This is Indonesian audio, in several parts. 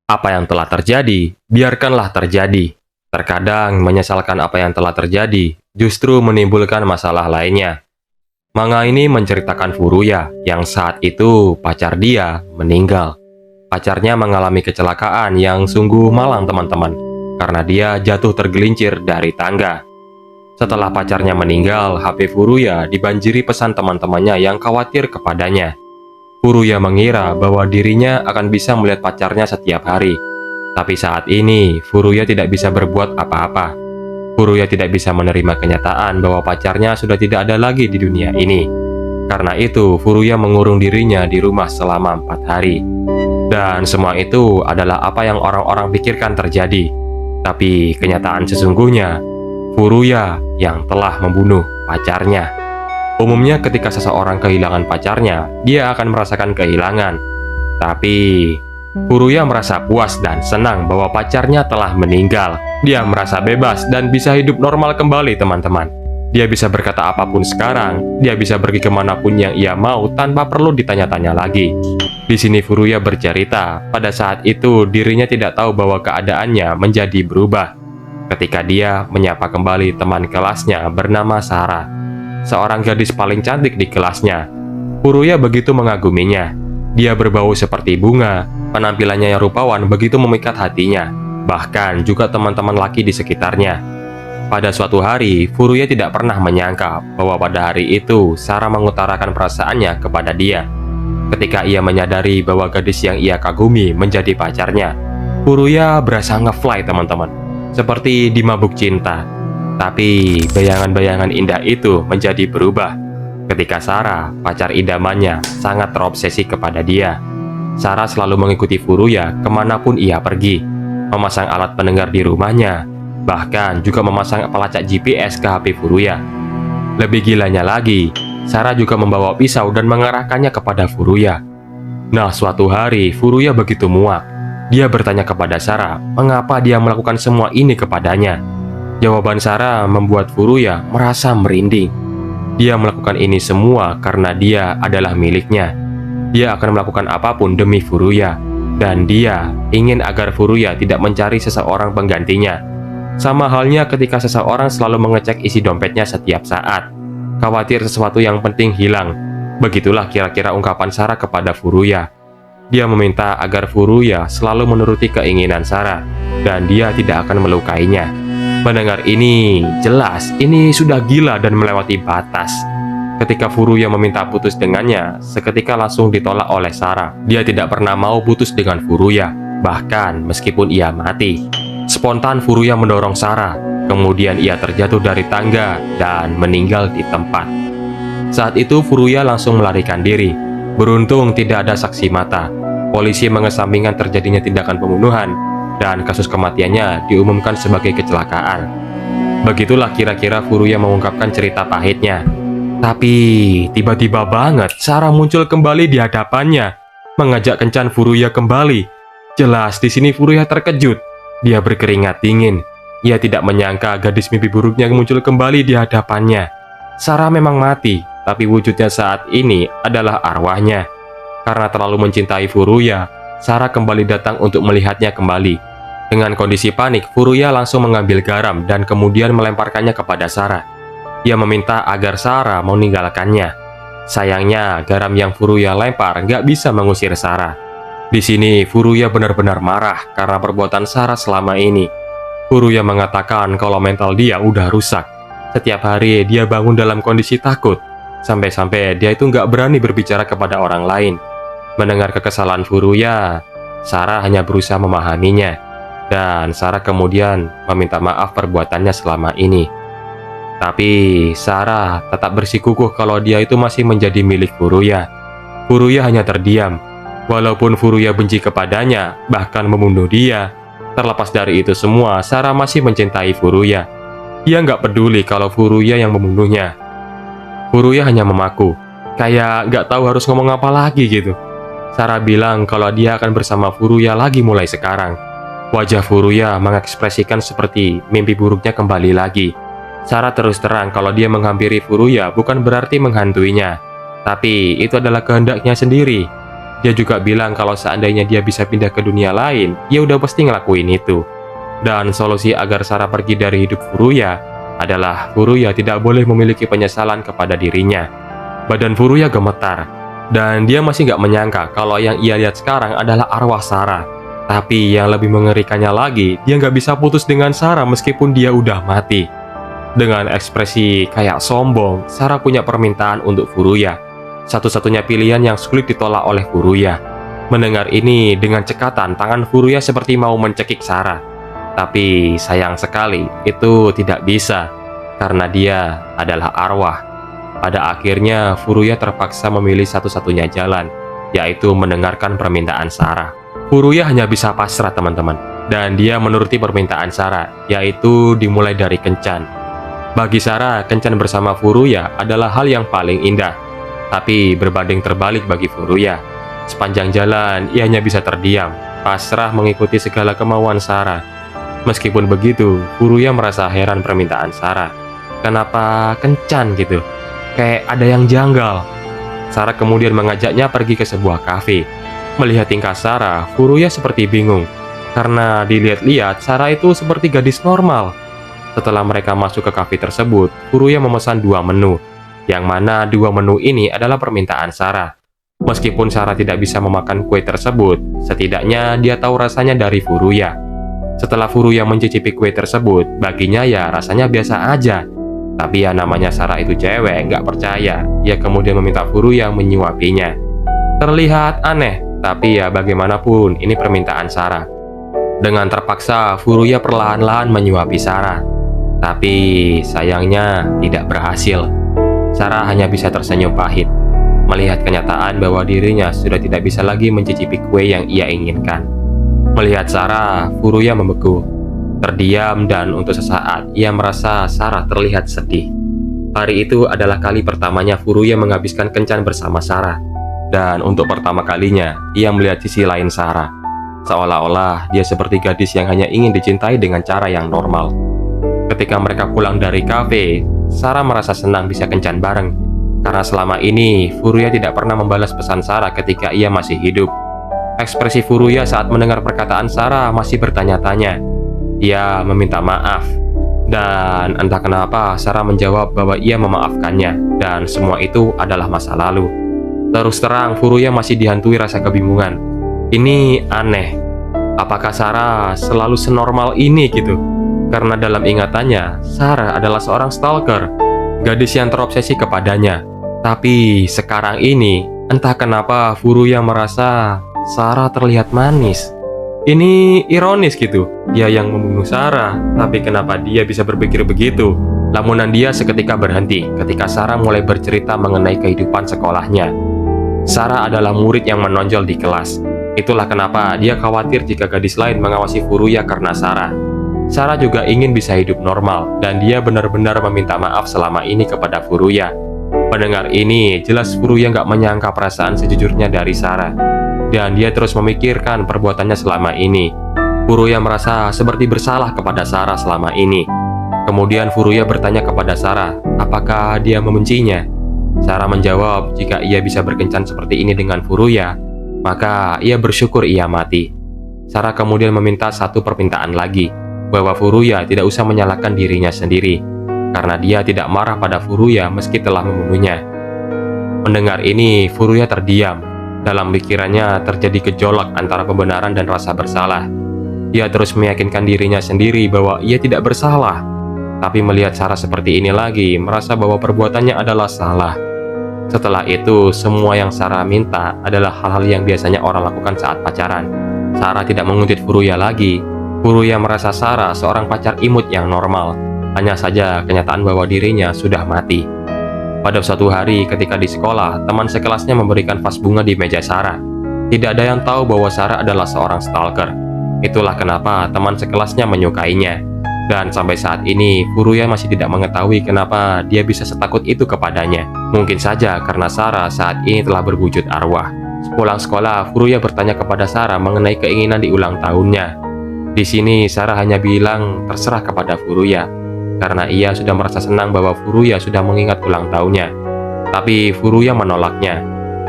Apa yang telah terjadi, biarkanlah terjadi. Terkadang menyesalkan apa yang telah terjadi justru menimbulkan masalah lainnya. Manga ini menceritakan Furuya yang saat itu pacar dia meninggal. Pacarnya mengalami kecelakaan yang sungguh malang teman-teman, karena dia jatuh tergelincir dari tangga. Setelah pacarnya meninggal, HP Furuya dibanjiri pesan teman-temannya yang khawatir kepadanya. Furuya mengira bahwa dirinya akan bisa melihat pacarnya setiap hari. Tapi saat ini, Furuya tidak bisa berbuat apa-apa. Furuya tidak bisa menerima kenyataan bahwa pacarnya sudah tidak ada lagi di dunia ini. Karena itu, Furuya mengurung dirinya di rumah selama 4 hari. Dan semua itu adalah apa yang orang-orang pikirkan terjadi. Tapi kenyataan sesungguhnya, Furuya yang telah membunuh pacarnya. Umumnya ketika seseorang kehilangan pacarnya, dia akan merasakan kehilangan. Tapi Furuya merasa puas dan senang bahwa pacarnya telah meninggal. Dia merasa bebas dan bisa hidup normal kembali teman-teman. Dia bisa berkata apapun sekarang, dia bisa pergi kemanapun yang ia mau tanpa perlu ditanya-tanya lagi. Di sini Furuya bercerita, pada saat itu dirinya tidak tahu bahwa keadaannya menjadi berubah. Ketika dia menyapa kembali teman kelasnya bernama Sarah, seorang gadis paling cantik di kelasnya. Furuya begitu mengaguminya. Dia berbau seperti bunga, penampilannya yang rupawan begitu memikat hatinya, bahkan juga teman-teman laki di sekitarnya. Pada suatu hari, Furuya tidak pernah menyangka bahwa pada hari itu Sarah mengutarakan perasaannya kepada dia. Ketika ia menyadari bahwa gadis yang ia kagumi menjadi pacarnya, Furuya berasa ngefly teman-teman, seperti dimabuk cinta. Tapi bayangan-bayangan indah itu menjadi berubah ketika Sarah, pacar idamannya, sangat terobsesi kepada dia. Sarah selalu mengikuti Furuya kemanapun ia pergi, memasang alat pendengar di rumahnya, bahkan juga memasang pelacak GPS ke HP Furuya. Lebih gilanya lagi, Sarah juga membawa pisau dan mengarahkannya kepada Furuya. Nah, suatu hari Furuya begitu muak. Dia bertanya kepada Sarah, mengapa dia melakukan semua ini kepadanya. Jawaban Sarah membuat Furuya merasa merinding. Dia melakukan ini semua karena dia adalah miliknya. Dia akan melakukan apapun demi Furuya, dan dia ingin agar Furuya tidak mencari seseorang penggantinya. Sama halnya ketika seseorang selalu mengecek isi dompetnya setiap saat, khawatir sesuatu yang penting hilang. Begitulah kira-kira ungkapan Sarah kepada Furuya. Dia meminta agar Furuya selalu menuruti keinginan Sarah, dan dia tidak akan melukainya. Mendengar ini, jelas ini sudah gila dan melewati batas. Ketika Furuya meminta putus dengannya, seketika langsung ditolak oleh Sarah. Dia tidak pernah mau putus dengan Furuya, bahkan meskipun ia mati. Spontan Furuya mendorong Sarah, kemudian ia terjatuh dari tangga dan meninggal di tempat. Saat itu Furuya langsung melarikan diri. Beruntung tidak ada saksi mata. Polisi mengesampingkan terjadinya tindakan pembunuhan, dan kasus kematiannya diumumkan sebagai kecelakaan. Begitulah kira-kira Furuya mengungkapkan cerita pahitnya. Tapi tiba-tiba banget Sarah muncul kembali di hadapannya, mengajak kencan Furuya kembali. Jelas di sini Furuya terkejut. Dia berkeringat dingin. Ia tidak menyangka gadis mimpi buruknya muncul kembali di hadapannya. Sarah memang mati, tapi wujudnya saat ini adalah arwahnya. Karena terlalu mencintai Furuya, Sarah kembali datang untuk melihatnya kembali. Dengan kondisi panik, Furuya langsung mengambil garam dan kemudian melemparkannya kepada Sarah. Ia meminta agar Sarah meninggalkannya. Sayangnya, garam yang Furuya lempar nggak bisa mengusir Sarah. Di sini, Furuya benar-benar marah karena perbuatan Sarah selama ini. Furuya mengatakan kalau mental dia udah rusak. Setiap hari dia bangun dalam kondisi takut. Sampai-sampai dia itu nggak berani berbicara kepada orang lain. Mendengar kekesalan Furuya, Sarah hanya berusaha memahaminya. Dan Sarah kemudian meminta maaf perbuatannya selama ini. Tapi Sarah tetap bersikukuh kalau dia itu masih menjadi milik Furuya. Furuya hanya terdiam. Walaupun Furuya benci kepadanya, bahkan membunuh dia, terlepas dari itu semua, Sarah masih mencintai Furuya. Dia nggak peduli kalau Furuya yang membunuhnya. Furuya hanya memaku, kayak nggak tahu harus ngomong apa lagi gitu. Sarah bilang kalau dia akan bersama Furuya lagi mulai sekarang. Wajah Furuya mengekspresikan seperti mimpi buruknya kembali lagi. Sarah terus terang kalau dia menghampiri Furuya bukan berarti menghantuinya, tapi itu adalah kehendaknya sendiri. Dia juga bilang kalau seandainya dia bisa pindah ke dunia lain, dia udah pasti ngelakuin itu. Dan solusi agar Sarah pergi dari hidup Furuya adalah Furuya tidak boleh memiliki penyesalan kepada dirinya. Badan Furuya gemetar, dan dia masih nggak menyangka kalau yang ia lihat sekarang adalah arwah Sarah. Tapi yang lebih mengerikannya lagi, dia nggak bisa putus dengan Sarah meskipun dia udah mati. Dengan ekspresi kayak sombong, Sarah punya permintaan untuk Furuya. Satu-satunya pilihan yang sulit ditolak oleh Furuya. Mendengar ini, dengan cekatan, tangan Furuya seperti mau mencekik Sarah. Tapi sayang sekali, itu tidak bisa, karena dia adalah arwah. Pada akhirnya, Furuya terpaksa memilih satu-satunya jalan, yaitu mendengarkan permintaan Sarah. Furuya hanya bisa pasrah, teman-teman. Dan dia menuruti permintaan Sarah, yaitu dimulai dari kencan. Bagi Sarah, kencan bersama Furuya adalah hal yang paling indah. Tapi berbanding terbalik bagi Furuya. Sepanjang jalan, ia hanya bisa terdiam, pasrah mengikuti segala kemauan Sarah. Meskipun begitu, Furuya merasa heran permintaan Sarah. Kenapa kencan gitu? Kayak ada yang janggal. Sarah kemudian mengajaknya pergi ke sebuah kafe. Melihat tingkah Sarah, Furuya seperti bingung. Karena dilihat-lihat, Sarah itu seperti gadis normal. Setelah mereka masuk ke kafe tersebut, Furuya memesan 2 menu, yang mana 2 menu ini adalah permintaan Sarah. Meskipun Sarah tidak bisa memakan kue tersebut, setidaknya dia tahu rasanya dari Furuya. Setelah Furuya mencicipi kue tersebut, baginya ya rasanya biasa aja. Tapi ya namanya Sarah itu cewek, nggak percaya. Ia kemudian meminta Furuya menyuapinya. Terlihat aneh, tapi ya bagaimanapun ini permintaan Sarah. Dengan terpaksa, Furuya perlahan-lahan menyuapi Sarah. Tapi sayangnya tidak berhasil. Sarah hanya bisa tersenyum pahit, melihat kenyataan bahwa dirinya sudah tidak bisa lagi mencicipi kue yang ia inginkan. Melihat Sarah, Furuya membeku, terdiam, dan untuk sesaat ia merasa Sarah terlihat sedih. Hari itu adalah kali pertamanya Furuya menghabiskan kencan bersama Sarah. Dan untuk pertama kalinya, ia melihat sisi lain Sarah. Seolah-olah dia seperti gadis yang hanya ingin dicintai dengan cara yang normal. Ketika mereka pulang dari kafe, Sarah merasa senang bisa kencan bareng. Karena selama ini, Furuya tidak pernah membalas pesan Sarah ketika ia masih hidup. Ekspresi Furuya saat mendengar perkataan Sarah masih bertanya-tanya. Ia meminta maaf. Dan entah kenapa, Sarah menjawab bahwa ia memaafkannya, dan semua itu adalah masa lalu. Terus terang, Furuya masih dihantui rasa kebingungan. Ini aneh. Apakah Sarah selalu senormal ini gitu? Karena dalam ingatannya, Sarah adalah seorang stalker, gadis yang terobsesi kepadanya. Tapi sekarang ini, entah kenapa Furuya merasa Sarah terlihat manis. Ini ironis gitu, dia yang membunuh Sarah, tapi kenapa dia bisa berpikir begitu? Lamunan dia seketika berhenti ketika Sarah mulai bercerita mengenai kehidupan sekolahnya. Sarah adalah murid yang menonjol di kelas. Itulah kenapa dia khawatir jika gadis lain mengawasi Furuya karena Sarah. Sarah juga ingin bisa hidup normal, dan dia benar-benar meminta maaf selama ini kepada Furuya. Pendengar ini, jelas Furuya nggak menyangka perasaan sejujurnya dari Sarah. Dan dia terus memikirkan perbuatannya selama ini. Furuya merasa seperti bersalah kepada Sarah selama ini. Kemudian Furuya bertanya kepada Sarah, apakah dia membencinya? Sarah menjawab, jika ia bisa berkencan seperti ini dengan Furuya, maka ia bersyukur ia mati. Sarah kemudian meminta satu permintaan lagi, bahwa Furuya tidak usah menyalahkan dirinya sendiri, karena dia tidak marah pada Furuya meski telah membunuhnya. Mendengar ini, Furuya terdiam. Dalam pikirannya terjadi gejolak antara pembenaran dan rasa bersalah. Dia terus meyakinkan dirinya sendiri bahwa ia tidak bersalah. Tapi melihat Sarah seperti ini lagi, merasa bahwa perbuatannya adalah salah. Setelah itu, semua yang Sarah minta adalah hal-hal yang biasanya orang lakukan saat pacaran. Sarah tidak menguntit Furuya lagi. Furuya merasa Sarah seorang pacar imut yang normal. Hanya saja kenyataan bahwa dirinya sudah mati. Pada suatu hari ketika di sekolah, teman sekelasnya memberikan vas bunga di meja Sarah. Tidak ada yang tahu bahwa Sarah adalah seorang stalker. Itulah kenapa teman sekelasnya menyukainya. Dan sampai saat ini, Furuya masih tidak mengetahui kenapa dia bisa setakut itu kepadanya. Mungkin saja karena Sarah saat ini telah berwujud arwah. Sepulang sekolah, Furuya bertanya kepada Sarah mengenai keinginan di ulang tahunnya. Di sini, Sarah hanya bilang terserah kepada Furuya, karena ia sudah merasa senang bahwa Furuya sudah mengingat ulang tahunnya. Tapi Furuya menolaknya.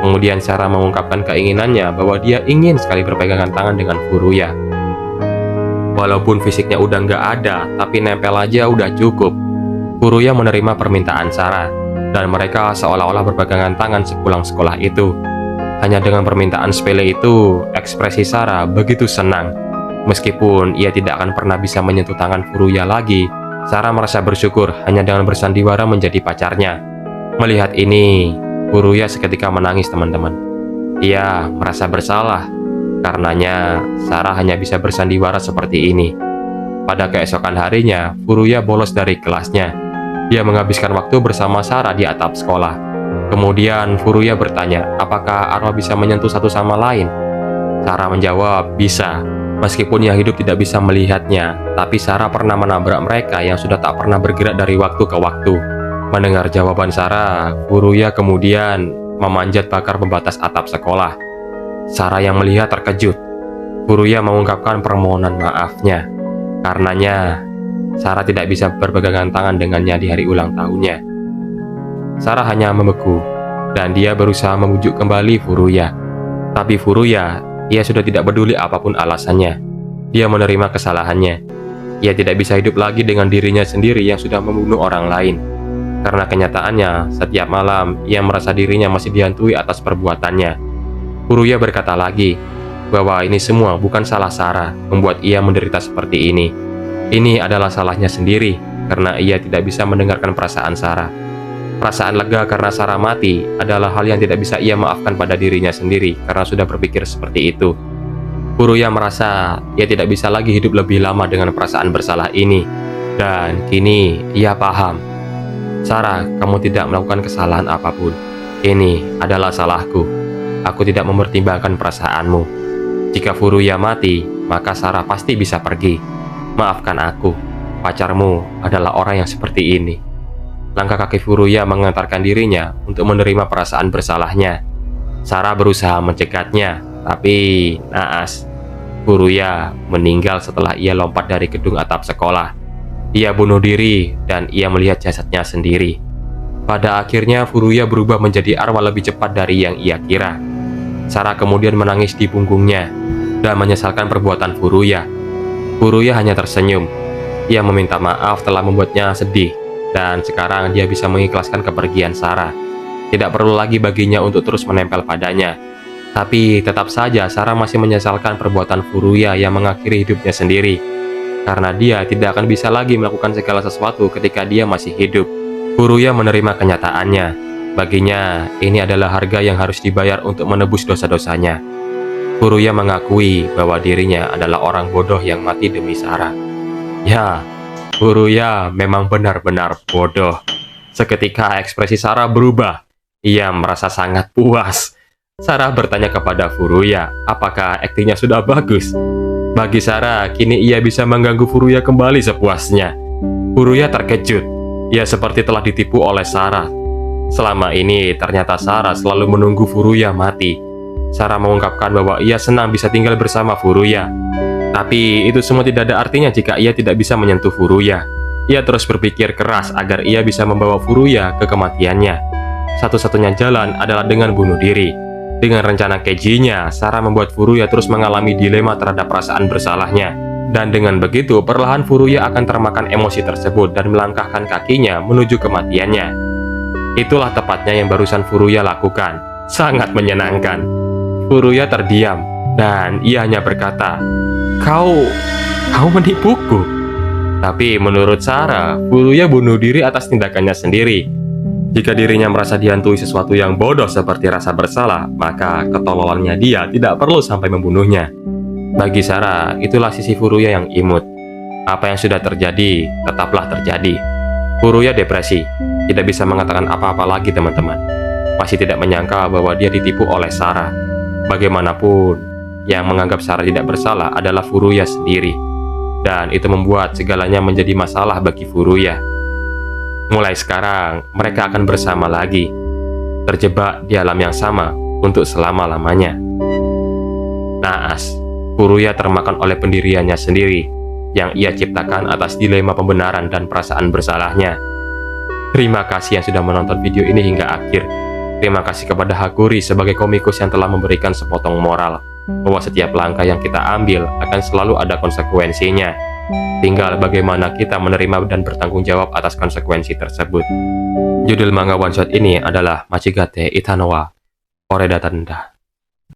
Kemudian Sarah mengungkapkan keinginannya bahwa dia ingin sekali berpegangan tangan dengan Furuya. Walaupun fisiknya udah nggak ada, tapi nempel aja udah cukup. Furuya menerima permintaan Sarah, dan mereka seolah-olah berpegangan tangan sepulang sekolah itu. Hanya dengan permintaan sepele itu, ekspresi Sarah begitu senang. Meskipun ia tidak akan pernah bisa menyentuh tangan Furuya lagi, Sarah merasa bersyukur hanya dengan bersandiwara menjadi pacarnya. Melihat ini, Furuya seketika menangis, teman-teman. Ia merasa bersalah, karenanya Sarah hanya bisa bersandiwara seperti ini. Pada keesokan harinya, Furuya bolos dari kelasnya. Dia menghabiskan waktu bersama Sarah di atap sekolah. Kemudian Furuya bertanya, apakah arwah bisa menyentuh satu sama lain? Sarah menjawab, bisa. Meskipun ia hidup tidak bisa melihatnya, tapi Sarah pernah menabrak mereka yang sudah tak pernah bergerak dari waktu ke waktu. Mendengar jawaban Sarah, Furuya kemudian memanjat pagar pembatas atap sekolah. Sarah yang melihat terkejut. Furuya mengungkapkan permohonan maafnya. Karenanya, Sarah tidak bisa berpegangan tangan dengannya di hari ulang tahunnya. Sarah hanya membeku, dan dia berusaha membujuk kembali Furuya. Tapi Furuya, ia sudah tidak peduli apapun alasannya. Dia menerima kesalahannya. Ia tidak bisa hidup lagi dengan dirinya sendiri yang sudah membunuh orang lain. Karena kenyataannya, setiap malam ia merasa dirinya masih dihantui atas perbuatannya. Furuya berkata lagi bahwa ini semua bukan salah Sarah membuat ia menderita seperti ini. Ini adalah salahnya sendiri karena ia tidak bisa mendengarkan perasaan Sarah. Perasaan lega karena Sarah mati adalah hal yang tidak bisa ia maafkan pada dirinya sendiri karena sudah berpikir seperti itu. Furuya merasa ia tidak bisa lagi hidup lebih lama dengan perasaan bersalah ini. Dan kini ia paham. Sarah, kamu tidak melakukan kesalahan apapun. Ini adalah salahku. Aku tidak mempertimbangkan perasaanmu. Jika Furuya mati, maka Sarah pasti bisa pergi. Maafkan aku, pacarmu adalah orang yang seperti ini. Langkah kaki Furuya mengantarkan dirinya untuk menerima perasaan bersalahnya. Sarah berusaha mencegahnya, tapi naas. Furuya meninggal setelah ia lompat dari gedung atap sekolah. Ia bunuh diri dan ia melihat jasadnya sendiri. Pada akhirnya Furuya berubah menjadi arwah lebih cepat dari yang ia kira. Sarah kemudian menangis di punggungnya dan menyesalkan perbuatan Furuya. Furuya hanya tersenyum. Ia meminta maaf telah membuatnya sedih, dan sekarang dia bisa mengikhlaskan kepergian Sarah. Tidak perlu lagi baginya untuk terus menempel padanya. Tapi tetap saja Sarah masih menyesalkan perbuatan Furuya yang mengakhiri hidupnya sendiri. Karena dia tidak akan bisa lagi melakukan segala sesuatu ketika dia masih hidup. Furuya menerima kenyataannya. Baginya, ini adalah harga yang harus dibayar untuk menebus dosa-dosanya. Furuya mengakui bahwa dirinya adalah orang bodoh yang mati demi Sarah. Ya, Furuya memang benar-benar bodoh. Seketika ekspresi Sarah berubah. Ia merasa sangat puas. Sarah bertanya kepada Furuya, apakah aktingnya sudah bagus? Bagi Sarah, kini ia bisa mengganggu Furuya kembali sepuasnya. Furuya terkejut. Ia seperti telah ditipu oleh Sarah. Selama ini, ternyata Sarah selalu menunggu Furuya mati. Sarah mengungkapkan bahwa ia senang bisa tinggal bersama Furuya. Tapi itu semua tidak ada artinya jika ia tidak bisa menyentuh Furuya. Ia terus berpikir keras agar ia bisa membawa Furuya ke kematiannya. Satu-satunya jalan adalah dengan bunuh diri. Dengan rencana kejinya, Sarah membuat Furuya terus mengalami dilema terhadap perasaan bersalahnya. Dan dengan begitu, perlahan Furuya akan termakan emosi tersebut dan melangkahkan kakinya menuju kematiannya. Itulah tepatnya yang barusan Furuya lakukan. Sangat menyenangkan. Furuya terdiam, dan ia hanya berkata, Kau menipuku. Tapi menurut Sarah, Furuya bunuh diri atas tindakannya sendiri. Jika dirinya merasa dihantui sesuatu yang bodoh seperti rasa bersalah, maka ketololannya dia tidak perlu sampai membunuhnya. Bagi Sarah, itulah sisi Furuya yang imut. Apa yang sudah terjadi, tetaplah terjadi. Furuya depresi, tidak bisa mengatakan apa-apa lagi, teman-teman. Masih tidak menyangka bahwa dia ditipu oleh Sarah. Bagaimanapun, yang menganggap Sarah tidak bersalah adalah Furuya sendiri. Dan itu membuat segalanya menjadi masalah bagi Furuya. Mulai sekarang, mereka akan bersama lagi, terjebak di alam yang sama untuk selama-lamanya. Naas, Furuya termakan oleh pendiriannya sendiri, yang ia ciptakan atas dilema pembenaran dan perasaan bersalahnya. Terima kasih yang sudah menonton video ini hingga akhir. Terima kasih kepada Hakuri sebagai komikus yang telah memberikan sepotong moral bahwa setiap langkah yang kita ambil akan selalu ada konsekuensinya. Tinggal bagaimana kita menerima dan bertanggung jawab atas konsekuensi tersebut. Judul manga one shot ini adalah Machigate Itanowa Oreda Tanda.